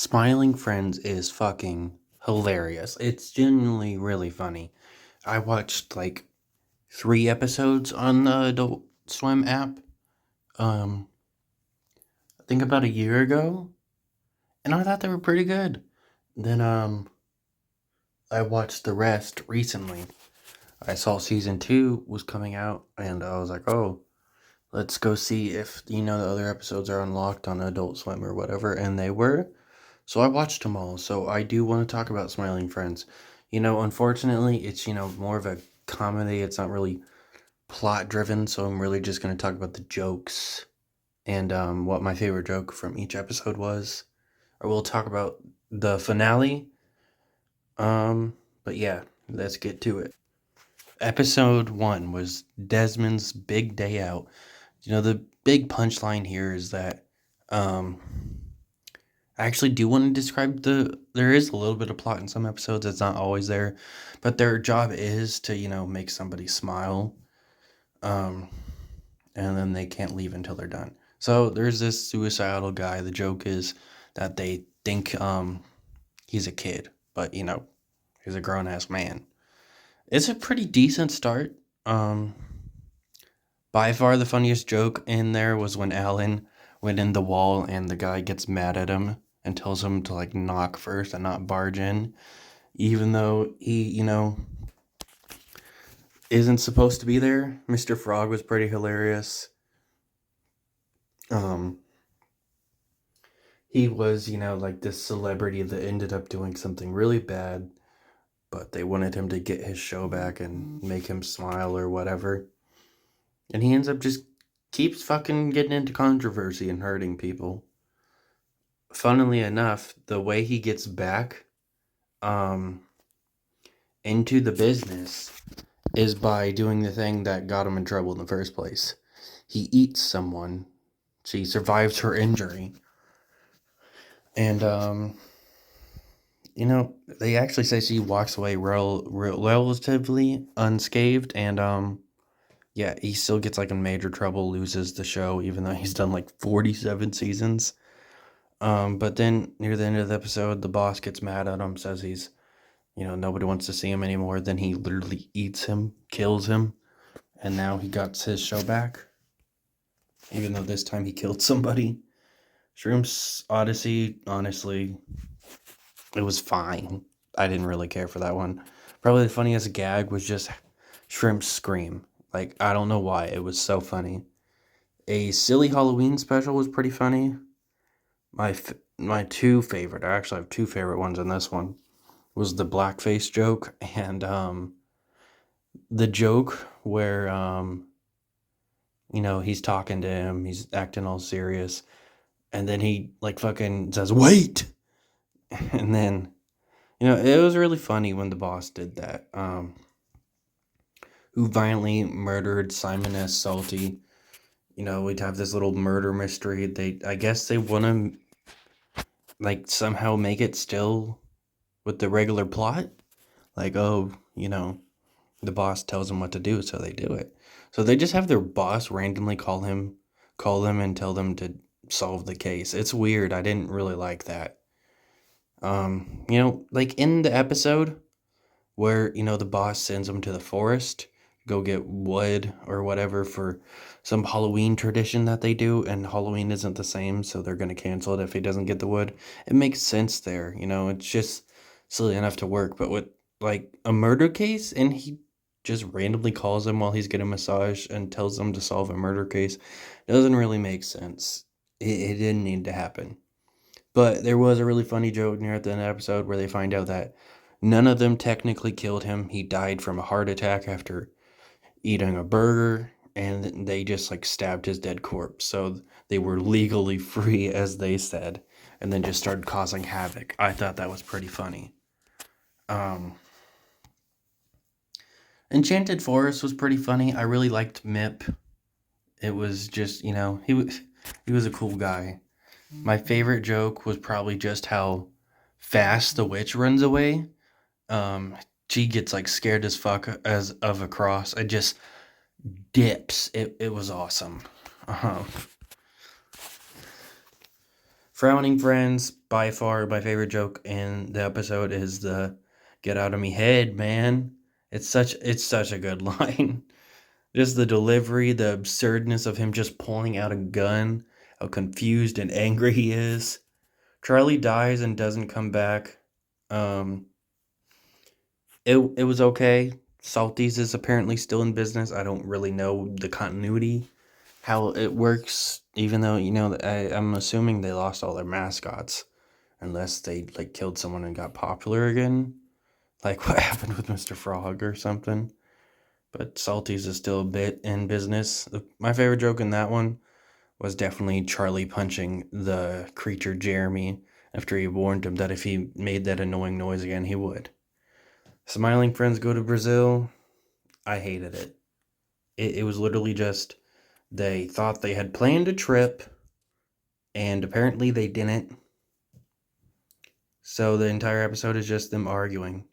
Smiling Friends is fucking hilarious. It's genuinely really funny. I watched like 3 episodes on the Adult Swim app. Um, I think about a year ago, and I thought they were pretty good. Then I watched the rest recently. I saw season 2 was coming out, and I was like, oh, let's go see if the other episodes are unlocked on Adult Swim or whatever, and they were. So I watched them all. So I do want to talk about Smiling Friends. Unfortunately, it's more of a comedy. It's not really plot driven. So I'm really just going to talk about the jokes and what my favorite joke from each episode was. Or we'll talk about the finale. But yeah, let's get to it. Episode 1 was Desmond's big day out. The big punchline here is that um I actually do want to describe there is a little bit of plot in some episodes. It's not always there, but their job is to, make somebody smile. Um, and then they can't leave until they're done. So there's this suicidal guy. The joke is that they think, he's a kid, but, he's a grown ass man. It's a pretty decent start. Um, by far the funniest joke in there was when Alan went in the wall and the guy gets mad at him and tells him to like knock first and not barge in, even though he, isn't supposed to be there. Mr. Frog was pretty hilarious. Um, he was, like this celebrity that ended up doing something really bad, but they wanted him to get his show back and make him smile or whatever. And he ends up just keeps fucking getting into controversy and hurting people. Funnily enough, the way he gets back um into the business is by doing the thing that got him in trouble in the first place. He eats someone. She survives her injury. And they actually say she walks away relatively unscathed, and yeah, he still gets like in major trouble, loses the show even though he's done like 47 seasons. But then near the end of the episode, the boss gets mad at him, says he's, nobody wants to see him anymore. Then he literally eats him, kills him, and now he got his show back. Even though this time he killed somebody. Shroom's Odyssey, honestly, it was fine. I didn't really care for that one. Probably the funniest gag was just Shrimp's scream. Like, I don't know why. It was so funny. A silly Halloween special was pretty funny. My two favorite, I actually have two favorite ones in this one, was the blackface joke and the joke where he's talking to him, he's acting all serious, and then he like fucking says wait, and then it was really funny when the boss did that. Who violently murdered Simon S. Salty? We'd have this little murder mystery. I guess they want to like somehow make it still with the regular plot. Like, oh, the boss tells them what to do, so they do it. So they just have their boss randomly call them and tell them to solve the case. It's weird. I didn't really like that. Like in the episode where, the boss sends them to the forest, go get wood or whatever for some Halloween tradition that they do, and Halloween isn't the same, so they're going to cancel it if he doesn't get the wood. It makes sense there, it's just silly enough to work, but with like a murder case, and he just randomly calls him while he's getting a massage and tells them to solve a murder case, doesn't really make sense. It didn't need to happen. But there was a really funny joke near at the end of the episode where they find out that none of them technically killed him. He died from a heart attack after eating a burger, and they just like stabbed his dead corpse. So they were legally free, as they said, and then just started causing havoc. I thought that was pretty funny. Enchanted Forest was pretty funny. I really liked Mip. It was just, he was a cool guy. My favorite joke was probably just how fast the witch runs away. Um, she gets like scared as fuck as of a cross. It just dips. It was awesome. Uh-huh. Frowning Friends, by far my favorite joke in the episode is the "Get out of me head, man." It's such a good line. Just the delivery, the absurdness of him just pulling out a gun, how confused and angry he is. Charlie dies and doesn't come back. Um, it was okay. Salties is apparently still in business. I don't really know the continuity, how it works, even though, I'm assuming they lost all their mascots, unless they, like, killed someone and got popular again, like what happened with Mr. Frog or something. But Salties is still a bit in business. My favorite joke in that one was definitely Charlie punching the creature Jeremy after he warned him that if he made that annoying noise again, he would. Smiling Friends Go to Brazil. I hated it. It was literally just they thought they had planned a trip, and apparently they didn't. So the entire episode is just them arguing.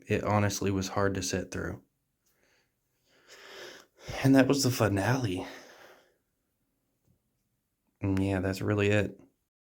It honestly was hard to sit through. And that was the finale. And yeah, that's really it.